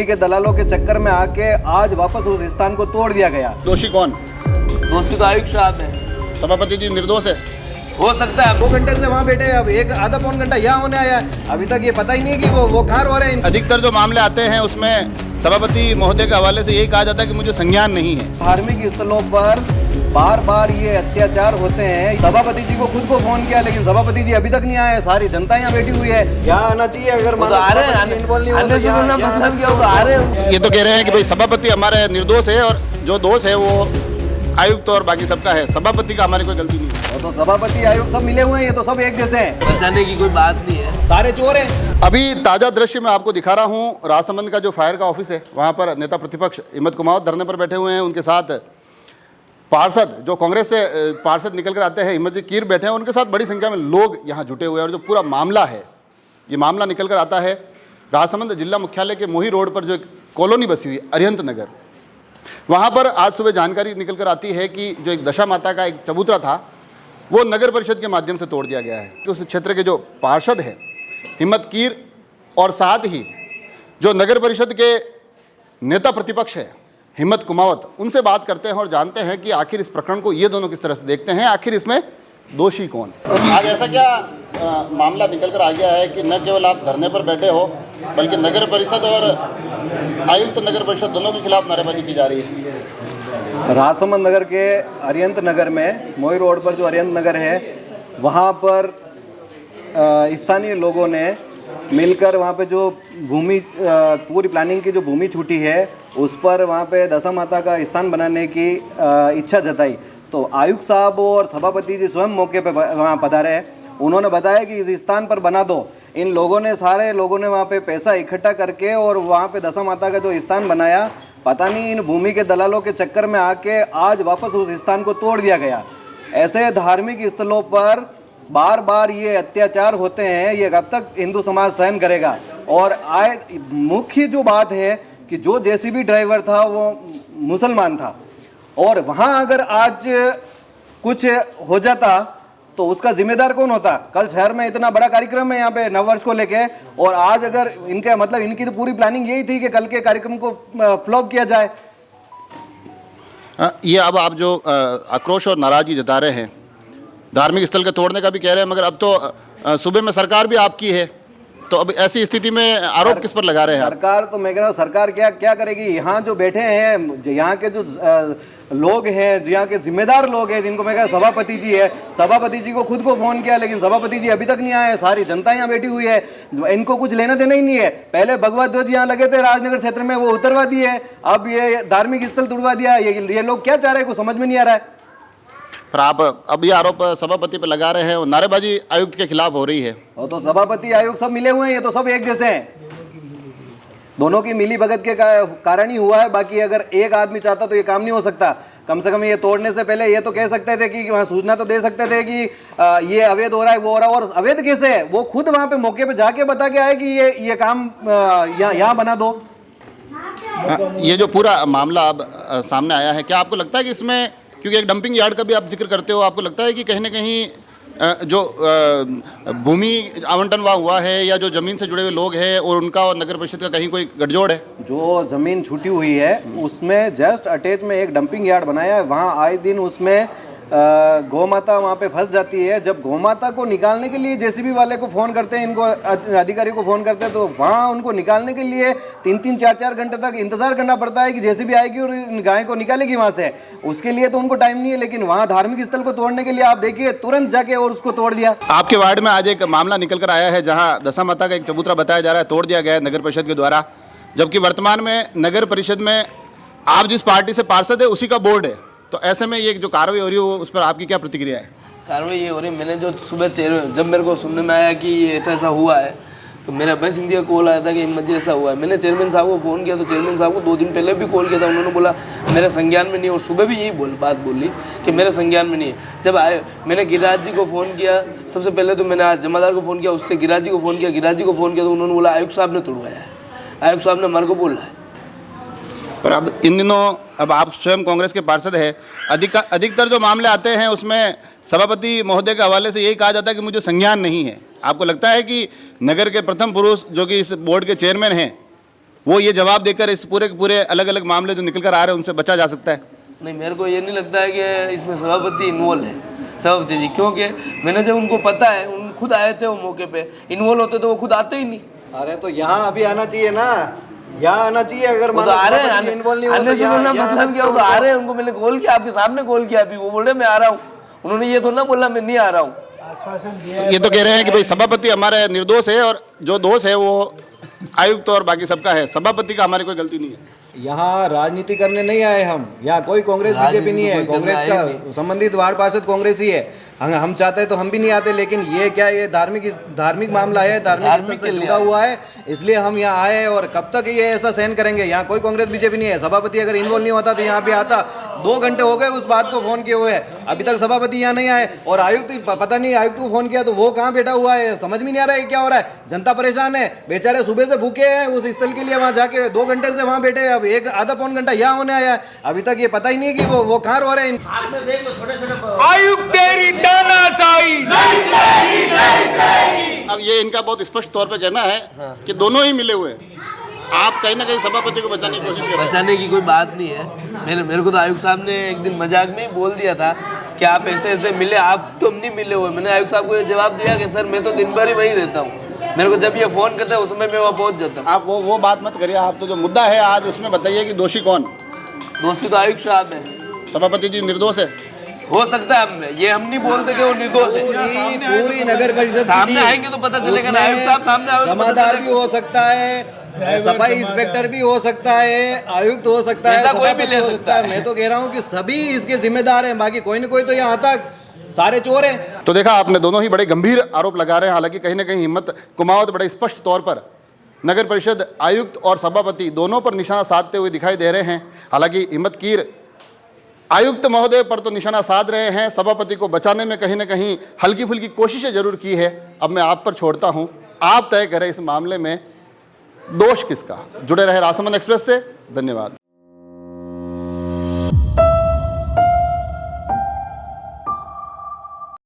भूमि के दलालों के चक्कर में आके आज वापस उस स्थान को तोड़ दिया गया। दोषी कौन? दोषी तो आयुक्त साहब है। सभापति जी निर्दोष है? हो सकता है। 2 घंटे से वहाँ बैठे, अब एक आधा पौन घंटा यहाँ होने आया है, अभी तक ये पता ही नहीं है कि वो कहाँ हो रहे हैं। अधिकतर जो मामले आते हैं उसमें सभापति महोदय के हवाले से यही कहा जाता है कि मुझे संज्ञान नहीं है। धार्मिक स्थलों पर बार बार ये अत्याचार होते हैं। सभापति जी को खुद को फोन किया लेकिन सभापति जी अभी तक नहीं आए। सारी जनता यहाँ बैठी हुई है, यहाँ आना चाहिए। अगर तो आ रहे हैं, मतलब क्या, वो तो आ रहे हैं। ये तो कह रहे हैं कि भाई सभापति हमारे निर्दोष है और जो दोष है वो आयुक्त और बाकी सबका है, सभापति का हमारी कोई गलती नहीं है। तो सभापति आयुक्त सब मिले हुए हैं, ये तो सब एक जैसे हैं। बचाने की कोई बात नहीं है, सारे चोर हैं। अभी ताज़ा दृश्य मैं आपको दिखा रहा हूँ, राजसमंद का जो फायर का ऑफिस है वहाँ पर नेता प्रतिपक्ष हिम्मत कुमावत धरने पर बैठे हुए हैं। उनके साथ पार्षद जो कांग्रेस से पार्षद निकल कर आते हैं, हिम्मत जी कीर बैठे हैं, उनके साथ बड़ी संख्या में लोग यहाँ जुटे हुए हैं। और जो पूरा मामला है, ये मामला निकल कर आता है राजसमंद जिला मुख्यालय के मोही रोड पर जो एक कॉलोनी बसी हुई है अरिहंत नगर, वहाँ पर आज सुबह जानकारी निकल कर आती है कि जो एक दशा माता का एक चबूतरा था वो नगर परिषद के माध्यम से तोड़ दिया गया है। कि उस क्षेत्र के जो पार्षद हैं हिम्मत कीर और साथ ही जो नगर परिषद के नेता प्रतिपक्ष है हिम्मत कुमावत, उनसे बात करते हैं और जानते हैं कि आखिर इस प्रकरण को ये दोनों किस तरह से देखते हैं, आखिर इसमें दोषी कौन। आज ऐसा क्या मामला निकल कर आ गया है कि न केवल आप धरने पर बैठे हो बल्कि नगर परिषद और आयुक्त नगर परिषद दोनों के खिलाफ नारेबाजी की जा रही है? राजसमंद नगर के अरिहंत नगर में, मोही रोड पर जो अरिहंत नगर है, वहाँ पर स्थानीय लोगों ने मिलकर वहाँ पे जो भूमि पूरी प्लानिंग की जो भूमि छूटी है उस पर वहाँ पे दशा माता का स्थान बनाने की इच्छा जताई। तो आयुक्त साहब और सभापति जी स्वयं मौके पे वहाँ पधारे हैं। उन्होंने बताया कि इस स्थान पर बना दो। इन लोगों ने, सारे लोगों ने वहाँ पे पैसा इकट्ठा करके और वहाँ पे दशा माता का जो स्थान बनाया, पता नहीं इन भूमि के दलालों के चक्कर में आके आज वापस उस स्थान को तोड़ दिया गया। ऐसे धार्मिक स्थलों पर बार बार ये अत्याचार होते हैं, ये कब तक हिंदू समाज सहन करेगा। और मुख्य जो बात है कि जो जेसीबी ड्राइवर था वो मुसलमान था, और वहाँ अगर आज कुछ हो जाता तो उसका जिम्मेदार कौन होता? कल शहर में इतना बड़ा कार्यक्रम है यहाँ पे नववर्ष को लेके, और आज अगर इनके मतलब इनकी तो पूरी प्लानिंग यही थी कि कल के कार्यक्रम को फ्लॉप किया जाए। ये अब आप जो आक्रोश और नाराजगी जता रहे हैं, धार्मिक स्थल के तोड़ने का भी कह रहे हैं, मगर अब तो सूबे में सरकार भी आपकी है, तो अब ऐसी स्थिति में आरोप किस पर लगा रहे हैं? सरकार तो मैं कह रहा हूँ, सरकार क्या करेगी? यहाँ जो बैठे हैं, यहाँ के जो लोग हैं, यहाँ के जिम्मेदार लोग हैं, जिनको मैं कह सभापति जी है, सभापति जी को खुद को फोन किया लेकिन सभापति जी अभी तक नहीं आए। सारी जनता यहाँ बैठी हुई है, इनको कुछ लेना देना ही नहीं है। पहले भगवा ध्वज यहाँ लगे थे राजनगर क्षेत्र में, वो उतरवा दिए, अब ये धार्मिक स्थल तुड़वा दिया। ये लोग क्या चाह रहे हैं, कुछ समझ में नहीं आ रहा है। पर आप अब ये आरोप सभापति पर लगा रहे हैं और नारेबाजी आयुक्त के खिलाफ हो रही है। और तो सभापति आयुक्त सब मिले हुए हैं, ये तो सब एक जैसे हैं। दोनों की मिली भगत के कारण ही हुआ है। बाकी अगर एक आदमी चाहता तो ये काम नहीं हो सकता। कम से कम ये तोड़ने से पहले ये तो कह सकते थे कि वहाँ सूचना तो दे सकते थे कि ये अवैध हो रहा है, वो हो रहा है। और अवैध कैसे है, वो खुद वहाँ पे मौके पे जाके बता के आए कि ये काम यहाँ बना दो। ये जो पूरा मामला अब सामने आया है, क्या आपको लगता है कि इसमें, क्योंकि एक डंपिंग यार्ड का भी आप जिक्र करते हो, आपको लगता है कि कहीं ना कहीं जो भूमि आवंटन वहाँ हुआ है या जो ज़मीन से जुड़े हुए लोग हैं और उनका और नगर परिषद का कहीं कोई गठजोड़ है? जो ज़मीन छूटी हुई है उसमें जस्ट अटैच में एक डंपिंग यार्ड बनाया है। वहाँ आए दिन उसमें गौ माता वहाँ पे फंस जाती है। जब गौ माता को निकालने के लिए जेसीबी वाले को फ़ोन करते हैं, इनको अधिकारी को फ़ोन करते हैं, तो वहाँ उनको निकालने के लिए 3-3, 4-4 घंटे तक इंतज़ार करना पड़ता है कि जेसीबी आएगी और गाय को निकालेगी वहाँ से। उसके लिए तो उनको टाइम नहीं है, लेकिन वहाँ धार्मिक स्थल को तोड़ने के लिए आप देखिए तुरंत जाके और उसको तोड़ दिया। आपके वार्ड में आज एक मामला निकल कर आया है जहाँ दशा माता का एक चबूतरा बताया जा रहा है तोड़ दिया गया है नगर परिषद के द्वारा, जबकि वर्तमान में नगर परिषद में आप जिस पार्टी से पार्षद है उसी का बोर्ड है। तो ऐसे में ये जो कार्रवाई हो रही है उस पर आपकी क्या प्रतिक्रिया है? कार्रवाई ये हो रही है, मैंने जो सुबह जब मेरे को सुनने में आया कि ये ऐसा हुआ है, तो मेरा अभय सिंह जी का कॉल आया था कि हिम्मत जी ऐसा हुआ है। मैंने चेयरमैन साहब को फ़ोन किया, तो चेयरमैन साहब को 2 दिन पहले भी कॉल किया था। उन्होंने बोला मेरे संज्ञान में नहीं है, और सुबह भी यही बात बोली कि मेरे संज्ञान में नहीं है। जब आए, मैंने गिरिराज जी को फ़ोन किया, सबसे पहले तो मैंने आज जमादार को फ़ोन किया, उससे गिरिराज जी को फ़ोन किया, गिरिराज जी को फ़ोन किया तो उन्होंने बोला आयुक्त साहब ने तोड़वाया है, आयुक्त साहब ने हमारे को बोला है। पर अब इन दिनों अब आप स्वयं कांग्रेस के पार्षद हैं, अधिकतर जो मामले आते हैं उसमें सभापति महोदय के हवाले से यही कहा जाता है कि मुझे संज्ञान नहीं है। आपको लगता है कि नगर के प्रथम पुरुष जो कि इस बोर्ड के चेयरमैन हैं, वो ये जवाब देकर इस पूरे के पूरे अलग अलग मामले जो निकल कर आ रहे हैं उनसे बचा जा सकता है? नहीं, मेरे को ये नहीं लगता है कि इसमें सभापति इन्वॉल्व है, सभापति जी, क्योंकि मैंने जब उनको पता है, उन खुद आए थे वो मौके पे, इन्वॉल्व होते तो वो खुद आते ही नहीं। अरे तो यहाँ अभी आना चाहिए ना, यहाँ आना चाहिए। अगर वो तो आ रहे हैं, इन्वॉल्व नहीं आने से बोलना मतलब क्या, वो तो आ रहे हैं, उनको मैंने कॉल किया, आपके सामने कॉल किया अभी, वो बोल रहे मैं आ रहा हूँ, उन्होंने ये तो ना बोला मैं नहीं आ रहा हूँ। ये तो कह रहे हैं कि भाई सभापति हमारे निर्दोष है और जो दोष है वो आयुक्त और बाकी सबका है, सभापति का हमारी कोई गलती नहीं है। यहाँ राजनीति करने नहीं आए हम, यहाँ कोई कांग्रेस बीजेपी नहीं है, कांग्रेस का संबंधित वार्ड पार्षद कांग्रेस ही है। हम चाहते हैं तो हम भी नहीं आते, लेकिन ये क्या, ये धार्मिक मामला है, धार्मिक से जुड़ा हुआ है, इसलिए हम यहाँ आए। और कब तक ये ऐसा सहन करेंगे? यहाँ कोई कांग्रेस बीजेपी नहीं है। सभापति अगर इन्वॉल्व नहीं होता तो यहाँ पे आता। 2 घंटे हो गए उस बात को फोन किए हुए, अभी तक सभापति यहाँ नहीं आए। और आयुक्त, पता नहीं आयुक्त को फोन किया तो वो कहाँ बैठा हुआ है, समझ में नहीं आ रहा है क्या हो रहा है। जनता परेशान है, बेचारे सुबह से भूखे हैं उस स्थल के लिए, वहाँ जाके 2 घंटे से वहाँ बैठे, अब आधा पौन घंटा यहाँ होने आया है, अभी तक ये पता ही नहीं है कि वो कहाँ रो रहे हैं। आयुक्त तेरी तानाशाही अब ये इनका बहुत स्पष्ट तौर पे कहना है कि दोनों ही मिले हुए हैं। आप कहीं ना कहीं सभापति को बचाने की कोशिश कर रहे हैं। बचाने की कोई बात नहीं है। मेरे को तो आयुक्त साहब ने एक दिन मजाक में ही बोल दिया था कि आप ऐसे ऐसे मिले, आप तुम नहीं मिले हुए। मैंने आयुक्त साहब को ये जवाब दिया कि सर मैं तो दिन भर ही वहीं रहता हूँ, मेरे को जब ये फ़ोन करता है उस समय मैं वहाँ पहुँच जाता हूँ। आप वो बात मत करिए, आप तो जो मुद्दा है आज उसमें बताइए कि दोषी कौन? दोषी तो आयुक्त साहब है। सभापति जी निर्दोष है? हो सकता है, हम ये हम नहीं बोलते कि वो निर्दोष है। पूरी नगर परिषद सामने आएंगे तो पता चलेगा ना, आयुक्त साहब सामने आओगे तो पता जमादार भी चलेगा। हो सकता है, सफाई इंस्पेक्टर भी हो सकता है, आयुक्त हो सकता है, ऐसा कोई भी सभापति ले हो सकता है। मैं तो कह रहा हूँ कि सभी इसके जिम्मेदार हैं, बाकी कोई ना कोई तो यहाँ तक सारे चोर हैं। तो देखा आपने, दोनों ही बड़े गंभीर आरोप लगा रहे हैं। हालांकि कहीं ना कहीं हिम्मत कुमावत बड़े स्पष्ट तौर पर नगर परिषद आयुक्त और सभापति दोनों पर निशाना साधते हुए दिखाई दे रहे हैं। हालांकि हिम्मत कीर आयुक्त महोदय पर तो निशाना साध रहे हैं, सभापति को बचाने में कहीं ना कहीं हल्की फुल्की कोशिशें जरूर की है। अब मैं आप पर छोड़ता हूं, आप तय करें इस मामले में दोष किसका। जुड़े रहे राजसमंद एक्सप्रेस से, धन्यवाद।